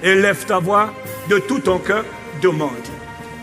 Élève ta voix de tout ton cœur, demande.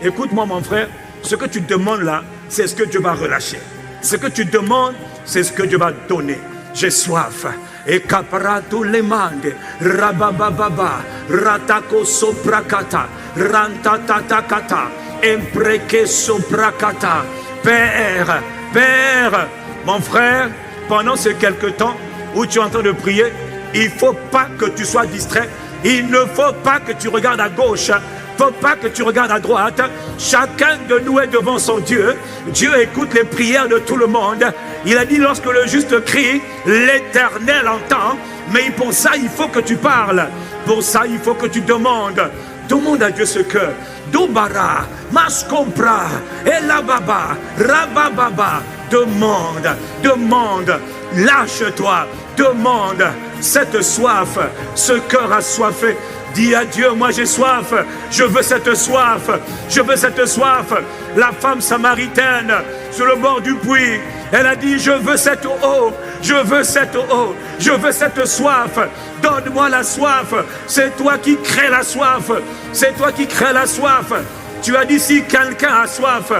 Écoute-moi mon frère, ce que tu demandes là, c'est ce que Dieu va relâcher. Ce que tu demandes, c'est ce que Dieu va donner. J'ai soif. Et caparato le mande, rabababa, ratako soprakata, rantatatakata, impreke soprakata. Père, Père, mon frère, pendant ces quelques temps où tu es en train de prier, il ne faut pas que tu sois distrait. Il ne faut pas que tu regardes à gauche. Il ne faut pas que tu regardes à droite. Chacun de nous est devant son Dieu. Dieu écoute les prières de tout le monde. Il a dit lorsque le juste crie, l'Éternel entend. Mais pour ça, il faut que tu parles. Pour ça, il faut que tu demandes. Demande à Dieu ce cœur. Dobara, Maskompra, Elababa, Rabababa. Demande, demande, lâche-toi, demande. Cette soif, ce cœur assoiffé. Dis à Dieu, moi j'ai soif, je veux cette soif, je veux cette soif. La femme samaritaine, sur le bord du puits, elle a dit, je veux cette eau, je veux cette eau, je veux cette soif. Donne-moi la soif, c'est toi qui crée la soif, c'est toi qui crée la soif. Tu as dit, si quelqu'un a soif,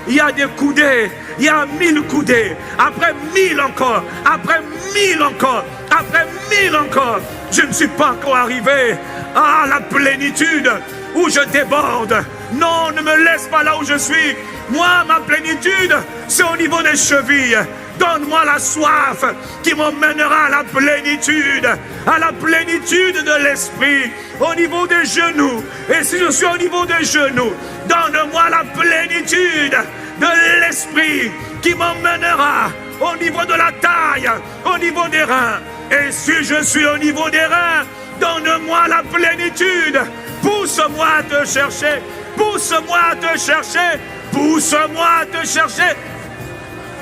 il y a des coudées, il y a 1000 coudées, après 1000 encore, après 1000 encore, après 1000 encore. Je ne suis pas encore arrivé à la plénitude où je déborde. Non, ne me laisse pas là où je suis. Moi, ma plénitude, c'est au niveau des chevilles. Donne-moi la soif qui m'emmènera à la plénitude de l'esprit, au niveau des genoux. Et si je suis au niveau des genoux, donne-moi la plénitude de l'esprit qui m'emmènera au niveau de la taille, au niveau des reins. Et si je suis au niveau des reins, donne-moi la plénitude. Pousse-moi à te chercher, pousse-moi à te chercher, pousse-moi à te chercher.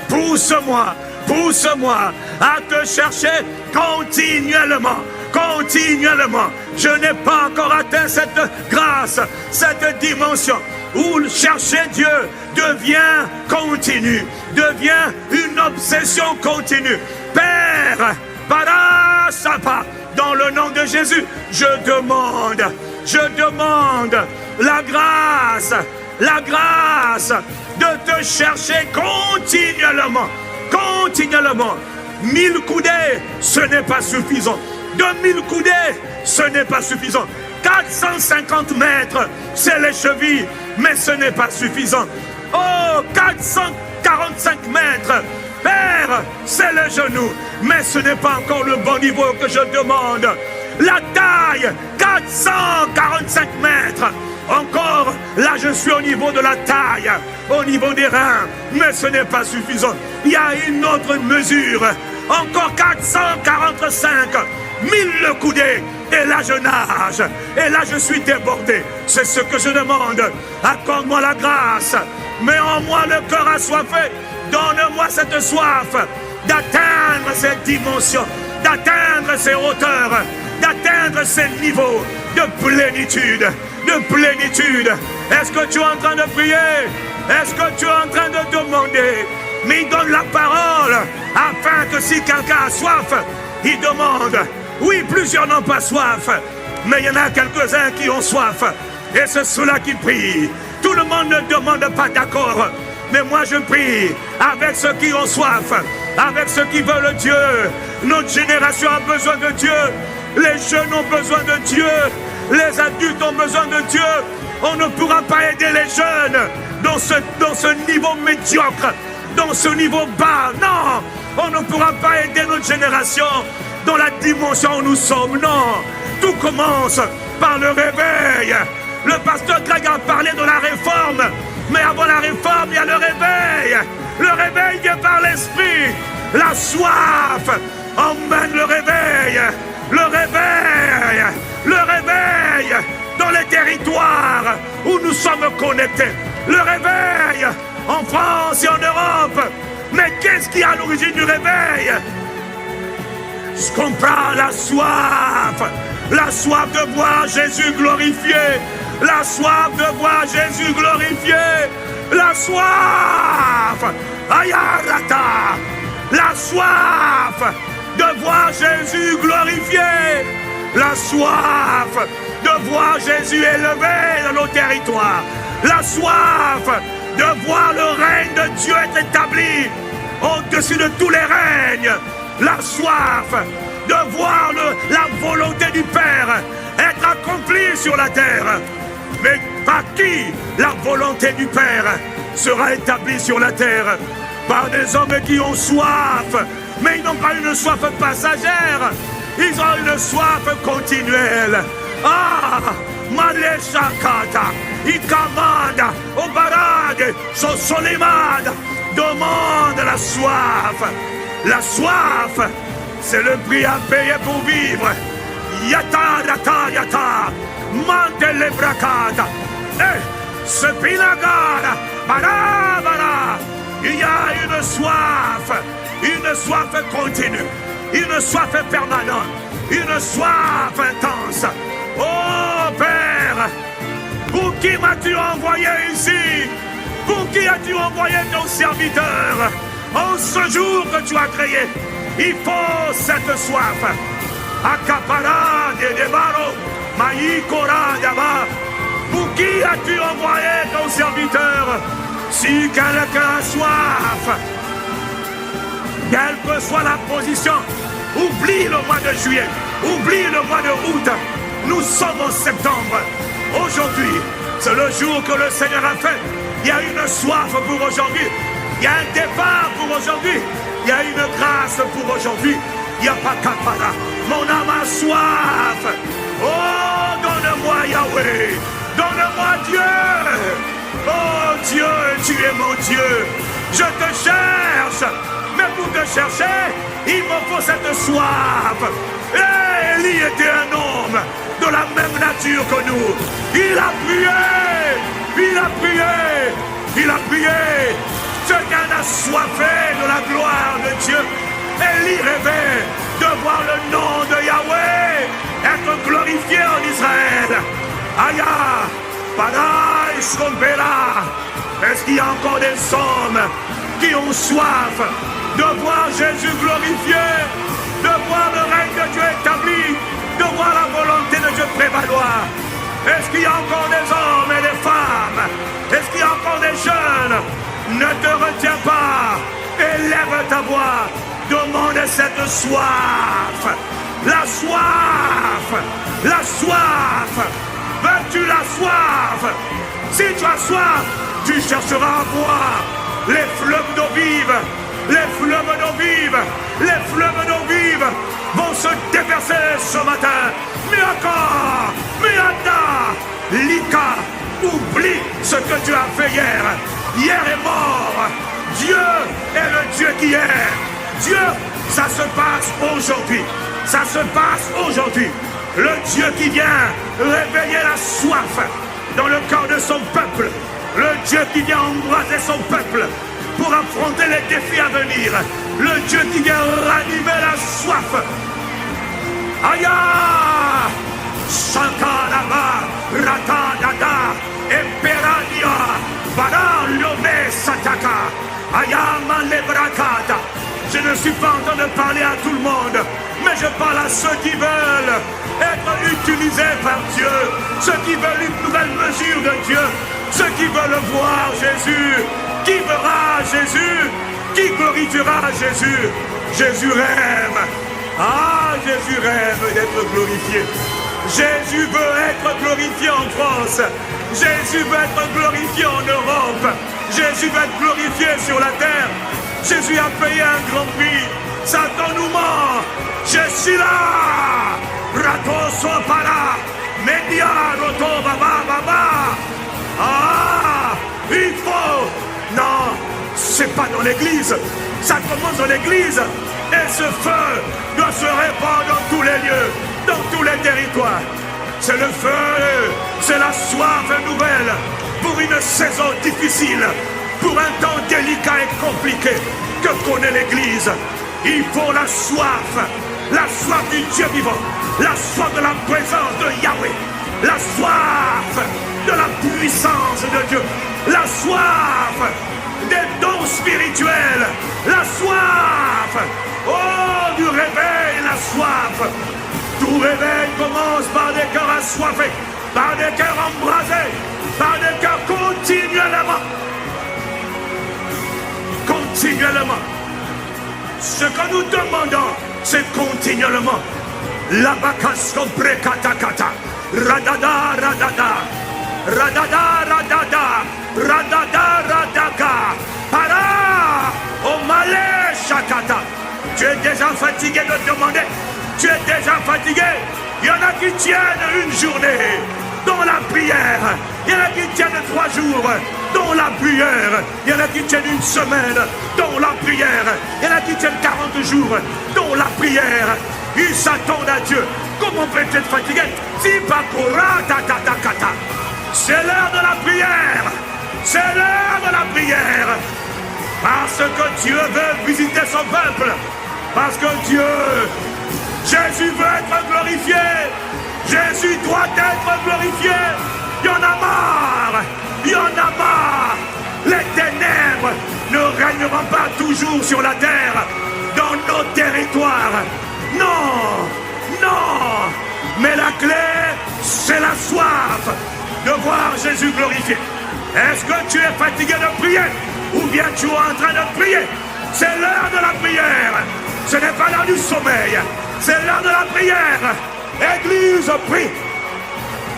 Pousse-moi, pousse-moi à te chercher continuellement, continuellement. Je n'ai pas encore atteint cette grâce, cette dimension où chercher Dieu devient continu, devient une obsession continue. Père, Parasapa, dans le nom de Jésus, je demande la grâce de te chercher continuellement, continuellement. 1000 coudées, ce n'est pas suffisant. 2000 coudées, ce n'est pas suffisant. 450 mètres, c'est les chevilles, mais ce n'est pas suffisant. Oh, 445 mètres, Père, c'est les genoux, mais ce n'est pas encore le bon niveau que je demande. La taille, 445 mètres. Encore, là je suis au niveau de la taille, au niveau des reins, mais ce n'est pas suffisant. Il y a une autre mesure, encore 445, 1000 coudées, et là je nage, et là je suis débordé. C'est ce que je demande. Accorde-moi la grâce, mets en moi le cœur assoiffé, donne-moi cette soif d'atteindre cette dimension, d'atteindre ces hauteurs, d'atteindre ces niveaux de plénitude. De plénitude. Est-ce que tu es en train de prier? Est-ce que tu es en train de demander? Mais il donne la parole afin que si quelqu'un a soif, il demande. Oui, plusieurs n'ont pas soif, mais il y en a quelques-uns qui ont soif. Et c'est ceux-là qui prient. Tout le monde ne demande pas d'accord. Mais moi je prie avec ceux qui ont soif, avec ceux qui veulent Dieu. Notre génération a besoin de Dieu. Les jeunes ont besoin de Dieu. Les adultes ont besoin de Dieu. On ne pourra pas aider les jeunes dans ce niveau médiocre, dans ce niveau bas. Non, on ne pourra pas aider notre génération dans la dimension où nous sommes. Non, tout commence par le réveil. Le pasteur Greg a parlé de la réforme, mais avant la réforme, il y a le réveil. Le réveil vient par l'esprit. La soif emmène le réveil. Le réveil, le réveil dans les territoires où nous sommes connectés. Le réveil en France et en Europe. Mais qu'est-ce qui est à l'origine du réveil? Je comprends la soif de voir Jésus glorifié, la soif de voir Jésus glorifié, la soif, ayarata, la soif de voir Jésus glorifié, La soif de voir Jésus élevé dans nos territoires. La soif de voir le règne de Dieu être établi au-dessus de tous les règnes. La soif de voir la volonté du Père être accomplie sur la terre. Mais par qui la volonté du Père sera établie sur la terre? Par des hommes qui ont soif, mais ils n'ont pas une soif passagère. Ils ont une soif continuelle. Ah, Maleshakata, Ikamada, Obarade, Sosolimada, demande la soif. La soif, c'est le prix à payer pour vivre. Yata, yata, yata, Mantele Bracata, Sepinagara, Bara, bara. Il y a une soif continue, une soif permanente, une soif intense. Oh Père, pour qui m'as-tu envoyé ici? Pour qui as-tu envoyé ton serviteur? En ce jour que tu as créé, il faut cette soif. Akapara de Debaro, Maïkora Daba. Pour qui as-tu envoyé ton serviteur? Si quelqu'un a soif, quelle que soit la position, oublie le mois de juillet, oublie le mois de août. Nous sommes en septembre. Aujourd'hui, c'est le jour que le Seigneur a fait. Il y a une soif pour aujourd'hui. Il y a un départ pour aujourd'hui. Il y a une grâce pour aujourd'hui. Il n'y a pas qu'à para. Mon âme a soif. Oh, donne-moi Yahweh. Donne-moi Dieu. Oh Dieu, tu es mon Dieu. Je te cherche. Mais pour te chercher, il me faut cette soif. Et Élie était un homme de la même nature que nous. Il a prié. Il a prié. Il a prié. Chacun a soifé de la gloire de Dieu. Élie rêvait de voir le nom de Yahweh être glorifié en Israël. Aya, Pada, Ishkombela. Est-ce qu'il y a encore des hommes qui ont soif de voir Jésus glorifié, de voir le règne de Dieu établi, de voir la volonté de Dieu prévaloir? Est-ce qu'il y a encore des hommes et des femmes? Est-ce qu'il y a encore des jeunes? Ne te retiens pas, élève ta voix, demande cette soif. La soif, la soif. Veux-tu la soif? Si tu as soif, tu chercheras à boire les fleuves d'eau vive. Les fleuves d'eau vive, les fleuves d'eau vive vont se déverser ce matin. Miaka, Miata, Lika, oublie ce que tu as fait hier. Hier est mort. Dieu est le Dieu qui est. Dieu, ça se passe aujourd'hui. Ça se passe aujourd'hui. Le Dieu qui vient réveiller la soif dans le cœur de son peuple. Le Dieu qui vient embraser son peuple pour affronter les défis à venir. Le Dieu qui vient ranimer la soif. Aya! Shakaraba, Ratadada, Emperania, Bara Lome Sataka, Ayama Lebrakata. Je ne suis pas en train de parler à tout le monde, mais je parle à ceux qui veulent être utilisés par Dieu, ceux qui veulent une nouvelle mesure de Dieu, ceux qui veulent voir Jésus, qui verra Jésus, qui glorifiera Jésus. Jésus rêve. Ah, Jésus rêve d'être glorifié. Jésus veut être glorifié en France. Jésus veut être glorifié en Europe. Jésus veut être glorifié sur la terre. Jésus a payé un grand prix. Satan nous ment. Je suis là. Rato sopara. Media roto baba baba. Ah, il faut. Non, c'est pas dans l'église. Ça commence dans l'église. Et ce feu doit se répandre dans tous les lieux, dans tous les territoires. C'est le feu, c'est la soif nouvelle pour une saison difficile, pour un temps délicat et compliqué que connaît l'église. Il faut la soif du Dieu vivant, la soif de la présence de Yahweh, la soif de la puissance de Dieu, la soif des dons spirituels, la soif, oh, du réveil, la soif. Tout réveil commence par des cœurs assoiffés, par des cœurs embrasés, par des cœurs continuellement. Continuellement. Ce que nous demandons, c'est continuellement. La bakasko brekata kata. Radada, radada. Radada, radada. Radada, radaka. Para. Omale shakata. Tu es déjà fatigué de demander. Tu es déjà fatigué. Il y en a qui tiennent une journée dans la prière. Il y en a qui tiennent 3 jours dans la prière. Il y en a qui tiennent une semaine dans la prière. Il y en a qui tiennent 40 jours dans la prière. Ils s'attendent à Dieu. Comment peut-tu être fatigué? C'est l'heure de la prière. C'est l'heure de la prière. Parce que Dieu veut visiter son peuple. Parce que Dieu, Jésus veut être glorifié. Jésus doit être glorifié. Il y en a marre. Il y en a marre. Les ténèbres ne régneront pas toujours sur la terre, dans nos territoires. Non, non. Mais la clé, c'est la soif de voir Jésus glorifié. Est-ce que tu es fatigué de prier ou bien tu es en train de prier? C'est l'heure de la prière. Ce n'est pas l'heure du sommeil. C'est l'heure de la prière. Église prie.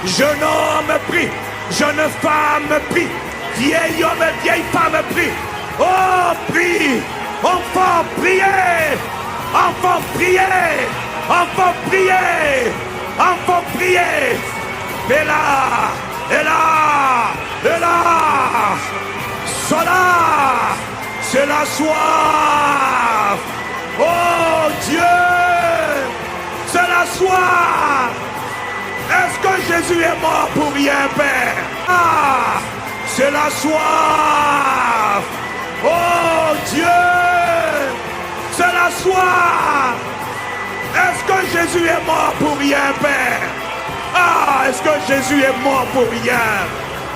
Jeune homme prie. Jeune femme prie. Vieil homme et vieille femme prie. Oh, prie. Enfant, priez. Enfant, priez. Enfant, priez. Enfant, priez. Et là. Et là. Et là. Cela. C'est la soif. Oh Dieu. C'est la soif. Est-ce que Jésus est mort pour rien, Père? Ah, c'est la soif. Oh Dieu, c'est la soif. Est-ce que Jésus est mort pour rien, Père? Ah, est-ce que Jésus est mort pour rien?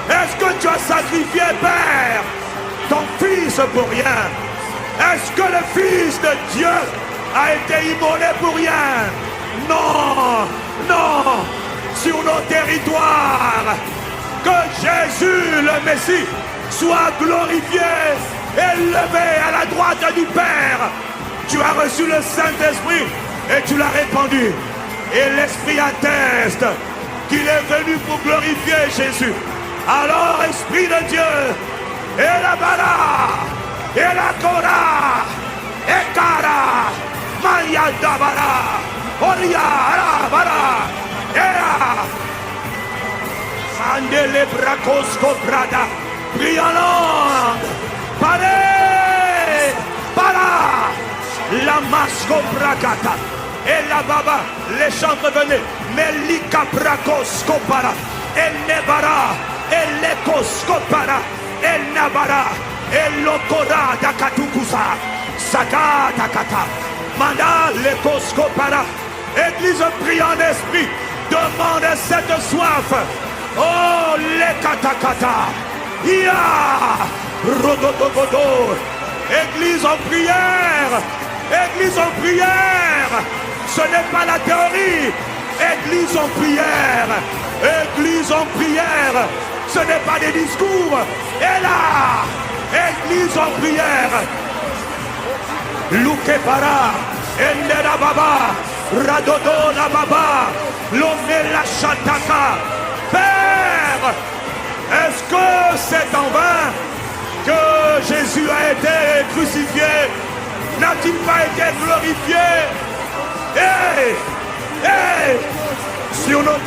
Est-ce que tu as sacrifié, Père, ton Fils pour rien? Est-ce que le Fils de Dieu a été immolé pour rien? Non, non. Sur nos territoires, que Jésus le Messie soit glorifié, élevé à la droite du Père. Tu as reçu le Saint-Esprit et tu l'as répandu. Et l'Esprit atteste qu'il est venu pour glorifier Jésus. Alors, Esprit de Dieu, et la bara, et la kora, et kara, maya dabara, oria, bara. Andele bracosco brada, prie en langue, pare, para, la masco bracata, et la baba, les chants revenaient, melika bracosco para, el nebara, el lecosco para, el nabara, el locora da katukusa, sakata kata, manda lecosco para. Église prie en esprit, demande cette soif. Oh, les katakata. Ya, rododogodo. Église en prière. Église en prière. Ce n'est pas la théorie. Église en prière. Église en prière. Ce n'est pas des discours. Et là, église en prière. Luke para. Endera baba. Radodo la baba, l'omé la chataka. Père, est-ce que c'est en vain que Jésus a été crucifié? N'a-t-il pas été glorifié? Sur nos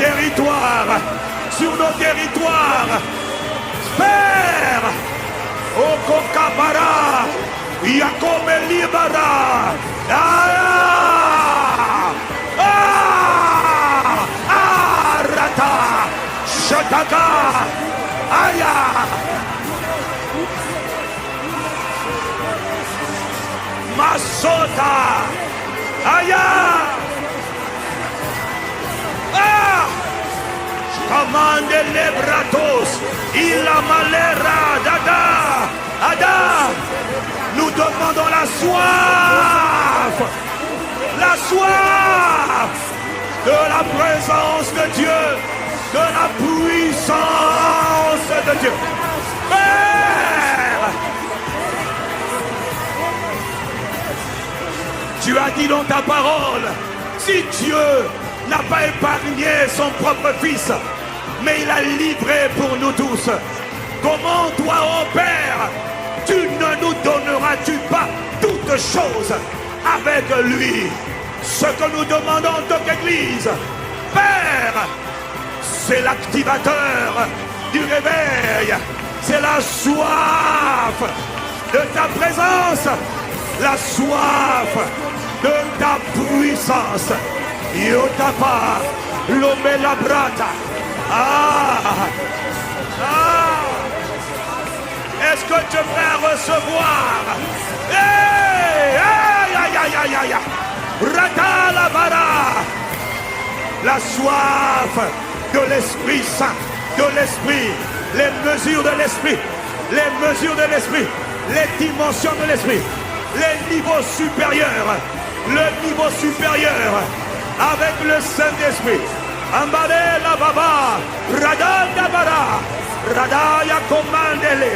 territoires, Père, Okokabara, Yakome Libara, Rata, Shataka, Aya. Masota, Aya. Commande les bratos, il a malera, dada, ada. Nous demandons la soif, de la présence de Dieu, de la puissance de Dieu. Père, tu as dit dans ta parole, si Dieu n'a pas épargné son propre fils, mais il a livré pour nous tous, comment toi, ô Père, tu ne nous donneras-tu pas toutes choses avec lui? Ce que nous demandons en tant qu'Église, Père, c'est l'activateur du réveil, c'est la soif de ta présence, la soif de ta puissance. Yotapa, l'omela brata. Est-ce que tu es prêt à recevoir? La soif de l'Esprit Saint, de l'Esprit, les mesures de l'Esprit, les mesures de l'Esprit, les dimensions de l'Esprit, les niveaux supérieurs, le niveau supérieur avec le Saint-Esprit. Ambale la baba, radanda bara, radaya commandele.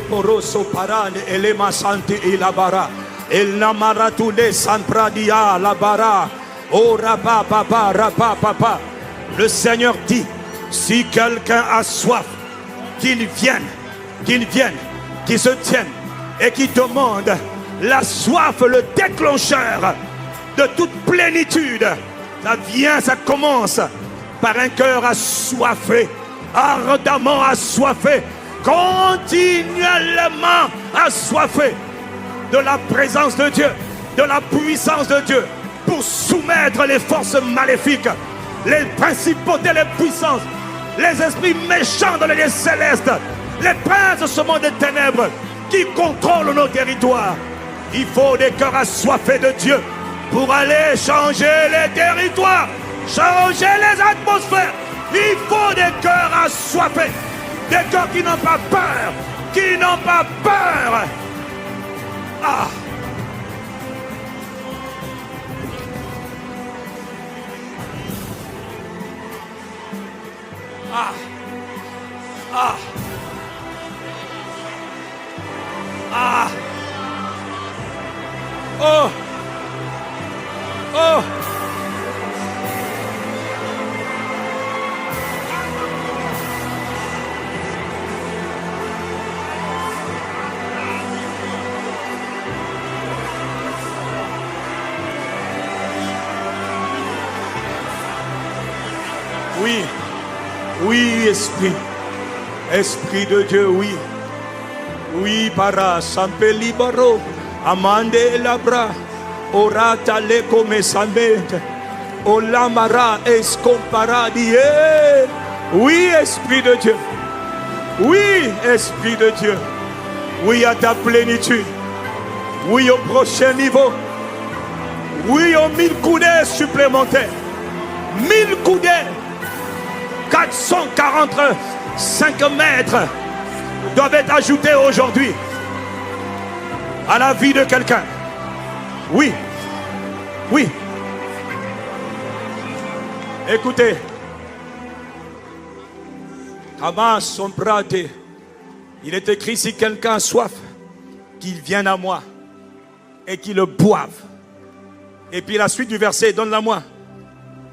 Poroso parane elema santi ilabara el namaratule sanpradia labara oh rapa papa. Le Seigneur dit, si quelqu'un a soif, qu'il vienne, qu'il se tienne et qu'il demande la soif, le déclencheur de toute plénitude. Ça vient, ça commence par un cœur assoiffé, ardemment assoiffé, continuellement assoiffé de la présence de Dieu, de la puissance de Dieu, pour soumettre les forces maléfiques, les principautés, les puissances, les esprits méchants dans les lieux célestes, les princes de ce monde des ténèbres qui contrôlent nos territoires. Il faut des cœurs assoiffés de Dieu pour aller changer les territoires, changer les atmosphères. Il faut des cœurs assoiffés, des cœurs qui n'ont pas peur, qui n'ont pas peur. Ah! Ah! Ah! Ah! Oh! Oh! Oui, oui, Esprit, Esprit de Dieu, oui. Oui, para, sampeli baro, amande labra, orata le come sambente, olamara escomparadi. Oui, Esprit de Dieu, oui, Esprit de Dieu, oui à ta plénitude, oui au prochain niveau, oui aux 1000 coudées supplémentaires, 1000 coudées. 445 mètres doivent être ajoutés aujourd'hui à la vie de quelqu'un. Oui, oui. Écoutez, Hamas son praté. Il est écrit, si quelqu'un a soif, qu'il vienne à moi et qu'il le boive. Et puis la suite du verset, donne-la-moi.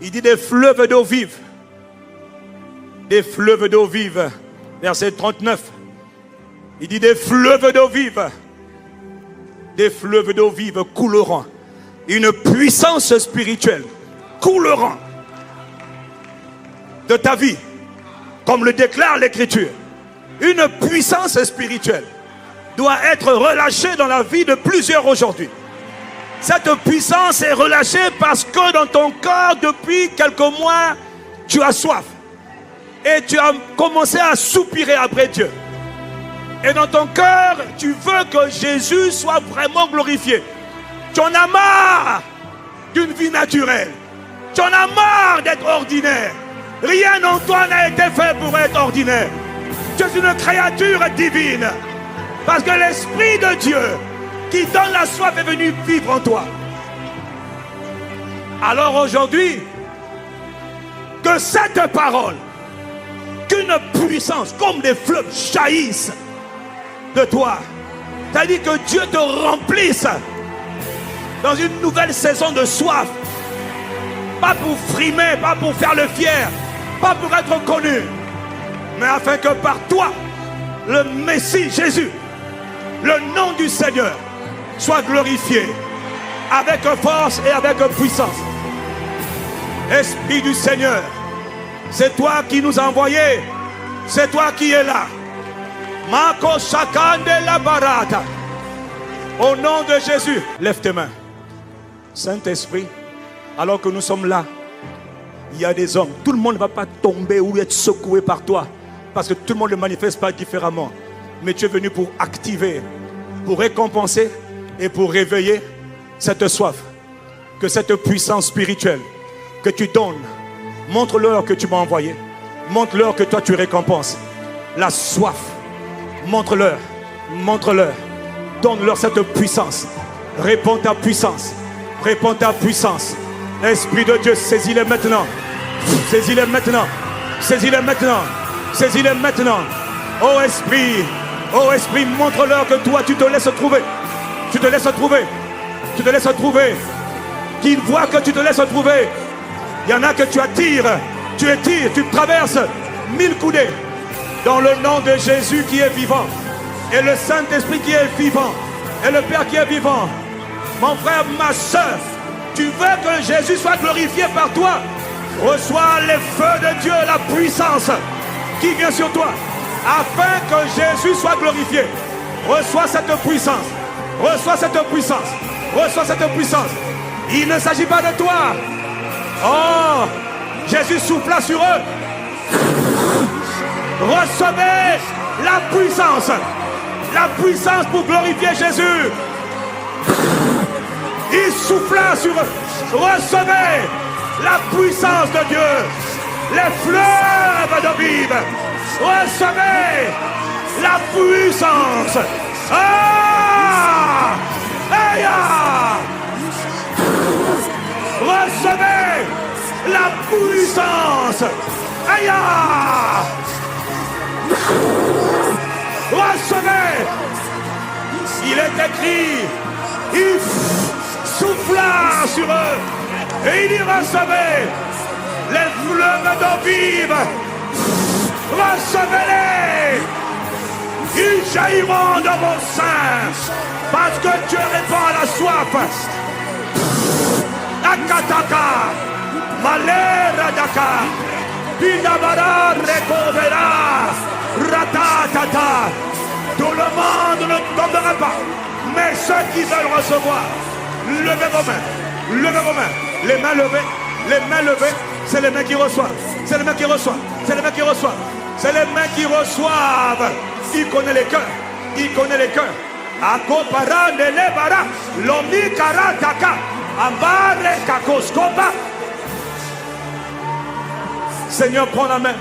Il dit des fleuves d'eau vive. Des fleuves d'eau vive. Verset 39. Il dit des fleuves d'eau vive. Des fleuves d'eau vive couleront. Une puissance spirituelle couleront de ta vie. Comme le déclare l'Écriture. Une puissance spirituelle doit être relâchée dans la vie de plusieurs aujourd'hui. Cette puissance est relâchée parce que dans ton corps, depuis quelques mois, tu as soif. Et tu as commencé à soupirer après Dieu. Et dans ton cœur, tu veux que Jésus soit vraiment glorifié. Tu en as marre d'une vie naturelle. Tu en as marre d'être ordinaire. Rien en toi n'a été fait pour être ordinaire. Tu es une créature divine. Parce que l'Esprit de Dieu qui donne la soif est venu vivre en toi. Alors aujourd'hui, que cette parole, qu'une puissance comme des fleuves jaillisse de toi. C'est-à-dire que Dieu te remplisse dans une nouvelle saison de soif. Pas pour frimer, pas pour faire le fier, pas pour être connu, mais afin que par toi, le Messie Jésus, le nom du Seigneur, soit glorifié avec force et avec puissance. Esprit du Seigneur, c'est toi qui nous as envoyés, c'est toi qui es là. Mako Shakande la Barata. Au nom de Jésus, lève tes mains. Saint-Esprit, alors que nous sommes là, il y a des hommes. Tout le monde ne va pas tomber ou être secoué par toi, parce que tout le monde ne le manifeste pas différemment. Mais tu es venu pour activer, pour récompenser et pour réveiller cette soif. Que cette puissance spirituelle que tu donnes, montre-leur que tu m'as envoyé. Montre-leur que toi tu récompenses. La soif, montre-leur, montre-leur. Donne-leur cette puissance. Réponds ta puissance. Réponds ta puissance. Esprit de Dieu, saisis-les maintenant. Saisis-les maintenant. Saisis-les maintenant. Saisis-les maintenant. Oh Esprit, montre-leur que toi tu te laisses trouver. Tu te laisses trouver. Tu te laisses trouver. Qu'ils voient que tu te laisses trouver. Il y en a que tu attires. Tu étires, tu traverses 1000 coudées. Dans le nom de Jésus qui est vivant. Et le Saint-Esprit qui est vivant. Et le Père qui est vivant. Mon frère, ma soeur, tu veux que Jésus soit glorifié par toi. Reçois les feux de Dieu, la puissance qui vient sur toi. Afin que Jésus soit glorifié. Reçois cette puissance. Reçois cette puissance. Reçois cette puissance. Il ne s'agit pas de toi. Oh, Jésus souffla sur eux. Recevez la puissance. La puissance pour glorifier Jésus. Il souffla sur eux. Recevez la puissance de Dieu. Les fleuves d'eau vive. Recevez la puissance. Ah! Aïe! Recevez la puissance. Aïe! Recevez. Il est écrit, il souffla sur eux et il dit recevez les fleuves d'eau vive. Recevez-les. Ils jailliront dans vos seins parce que Dieu répond à la soif. Akataka, malera daka, pindabara recovera, ratatata. Tout le monde ne tombera pas, mais ceux qui veulent recevoir, levez vos mains, levez vos mains, les mains levées, c'est les mains qui reçoivent, c'est les mains qui reçoivent, c'est les mains qui reçoivent, c'est les mains qui reçoivent. Il connaît les cœurs, il connaît les cœurs. Akopara nelebara, lomi karataka. Ambare kakoskopa. Seigneur, prends la main.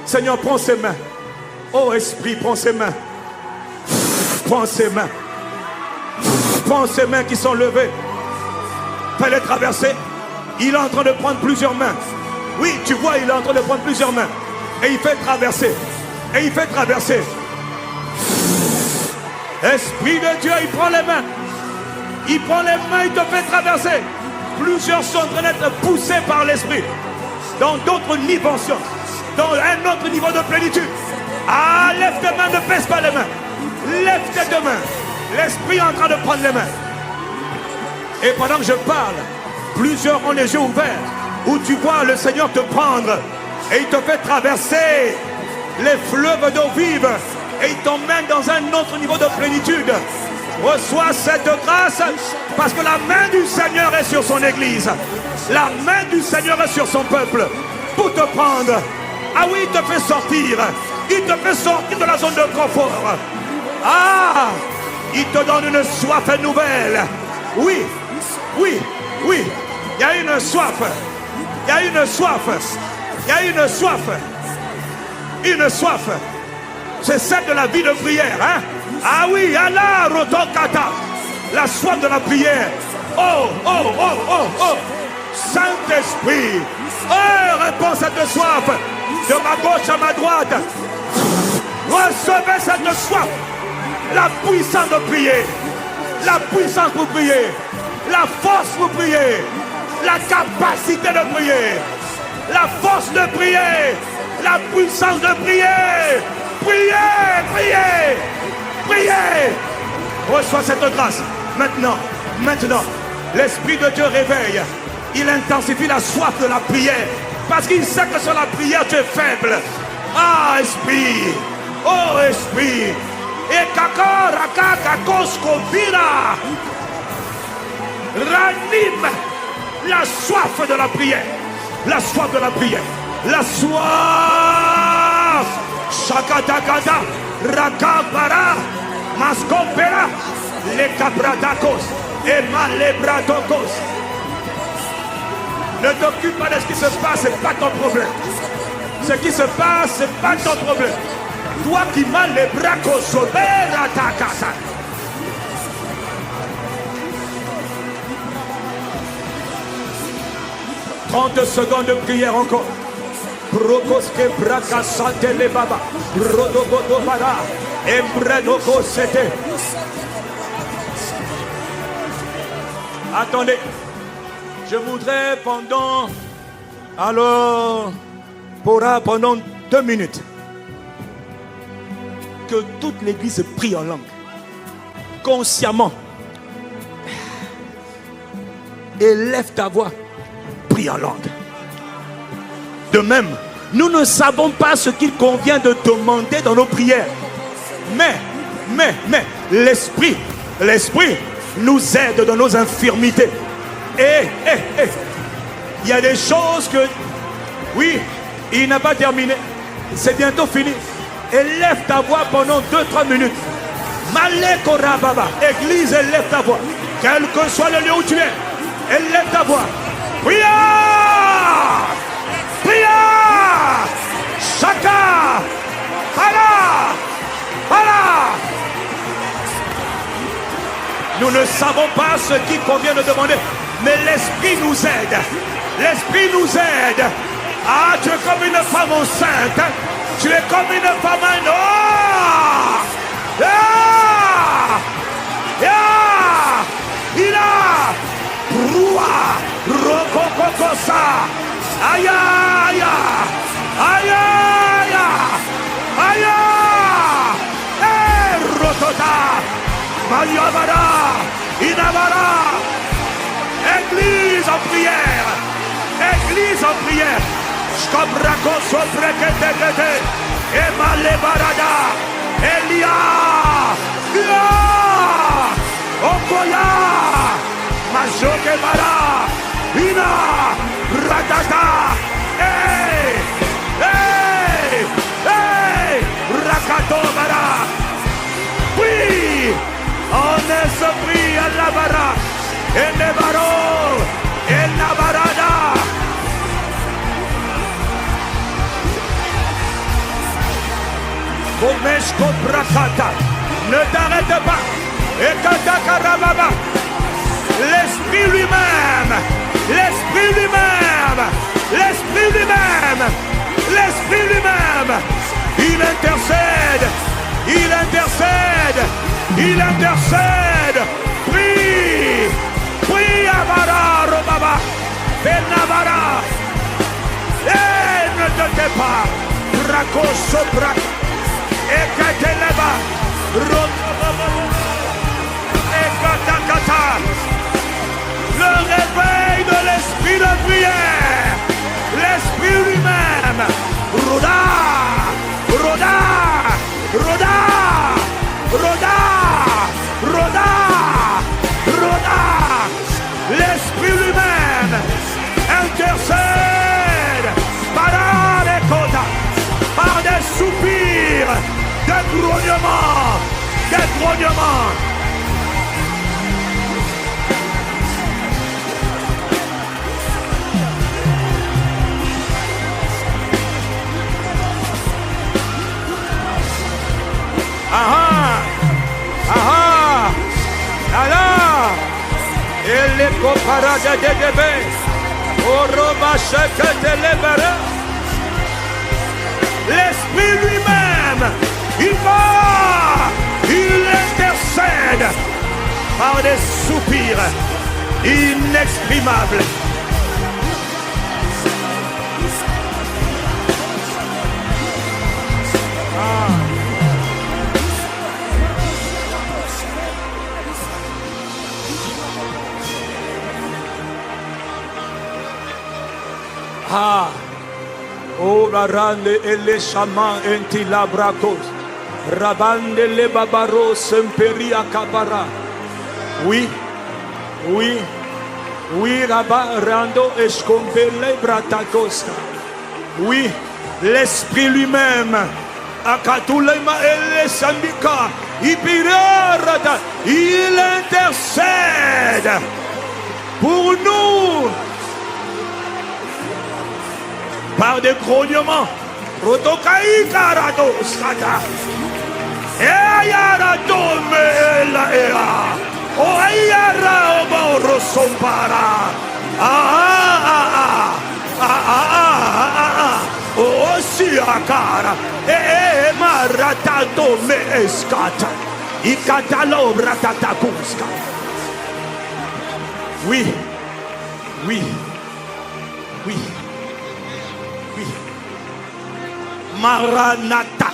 Seigneur, prends ses mains. Oh Esprit, prends ses mains. Prends ses mains. Prends ses mains qui sont levées. Fais-les traverser. Il est en train de prendre plusieurs mains. Oui, tu vois, il est en train de prendre plusieurs mains. Et il fait traverser. Et il fait traverser. Esprit de Dieu, il prend les mains. Il prend les mains, il te fait traverser. Plusieurs sont en train d'être poussés par l'Esprit dans d'autres dimensions, dans un autre niveau de plénitude. Ah, lève tes mains, ne baisse pas les mains. Lève tes deux mains. L'Esprit est en train de prendre les mains. Et pendant que je parle, plusieurs ont les yeux ouverts, où tu vois le Seigneur te prendre et il te fait traverser les fleuves d'eau vive et il t'emmène dans un autre niveau de plénitude. Reçois cette grâce parce que la main du Seigneur est sur son église. La main du Seigneur est sur son peuple pour te prendre. Ah oui, il te fait sortir. Il te fait sortir de la zone de confort. Ah, il te donne une soif nouvelle. Oui, oui, oui. Il y a une soif. Il y a une soif. Il y a une soif. Une soif. C'est celle de la vie de prière. Hein? Ah oui, Allah, Rotokata. La soif de la prière. Oh, oh, oh, oh, oh. Saint-Esprit. Oh, réponds à cette soif. De ma gauche à ma droite. Recevez cette soif. La puissance de prier. La puissance pour prier. La force pour prier. La capacité de prier. La force de prier. La puissance de prier. Priez, priez. Priez. Reçois cette grâce. Maintenant. L'Esprit de Dieu réveille. Il intensifie la soif de la prière. Parce qu'il sait que sur la prière tu es faible. Ah, Esprit. Oh, Esprit. Et kakakakakoskovira. Ranime la soif de la prière. La soif de la prière. La soif. Shakatakata. Rakabara. Maskopera. Les capradakos. Et malebratokos. Ne t'occupe pas de ce qui se passe, c'est pas ton problème. Ce qui se passe, c'est pas ton problème. Toi qui m'as les bras consolés à ta casa. « 30 secondes de prière encore. Prokoske braka sante le baba. Rodogodo bara. Embredoko sete. Attendez. Je voudrais pendant 2 minutes que toute l'église prie en langue, consciemment. Élève ta voix, prie en langue. De même, nous ne savons pas ce qu'il convient de demander dans nos prières. Mais, l'Esprit nous aide dans nos infirmités. Il y a des choses que, oui, il n'a pas terminé. C'est bientôt fini. Élève ta voix pendant 2-3 minutes. Malekora Baba. Église, élève ta voix. Quel que soit le lieu où tu es, élève ta voix. Prière! Prière! Chaka! Hala! Hala! Nous ne savons pas ce qu'il convient de demander. Mais l'Esprit nous aide. L'Esprit nous aide. Ah, tu es comme une femme enceinte. Tu es comme une femme en or. Il a Roua Rokokokosa. Aïe aïe aïe aïe aïe. Rotota Mayabara Inabara. Église en prière. Église en prière. Shkobrako soprekete. Emale barada. Elia. Okoya. Majoke bara. Ina. Ratata. Hey. Hey. Hey. Rakato bara. Oui. En esprit à la bara. Et les barreaux, et la barada. Komeshko Brakata. Ne t'arrête pas. Et Katakarababa. L'Esprit lui-même. L'Esprit lui-même. L'Esprit lui-même. L'Esprit lui-même. Il intercède. Il intercède. Il intercède. Prie. Prie Abara Robaba. Benabara. Ne te tais pas. Braco Sopra. Ekateleba. Ekatakata. Le réveil de l'Esprit de prière. L'Esprit lui-même. Roda. Roda. Roda. Roda. Roda. Roda. L'Esprit lui-même intercède par des côtes, par des soupirs, des grognements, des grognements. Aha. Aha. Ala. Et les coparades de débé. L'Esprit lui-même, il va, il intercède par des soupirs inexprimables. Ah, oh la rande et les chamans enti labracos, rabande le babaros semperi akabara. Oui, oui, oui, rabat rando escombele bratacosta. Oui, l'Esprit lui-même, akatulema ele sambika, ipirarada, il intercède pour nous. Par des grognements, Rotokai Karados Kata, Eyarado Mela, Oyara Oborosompara, Osiakara, Maratato Meskata, Ikatalo Ratatakuska. Oui, oui, oui. Maranatha.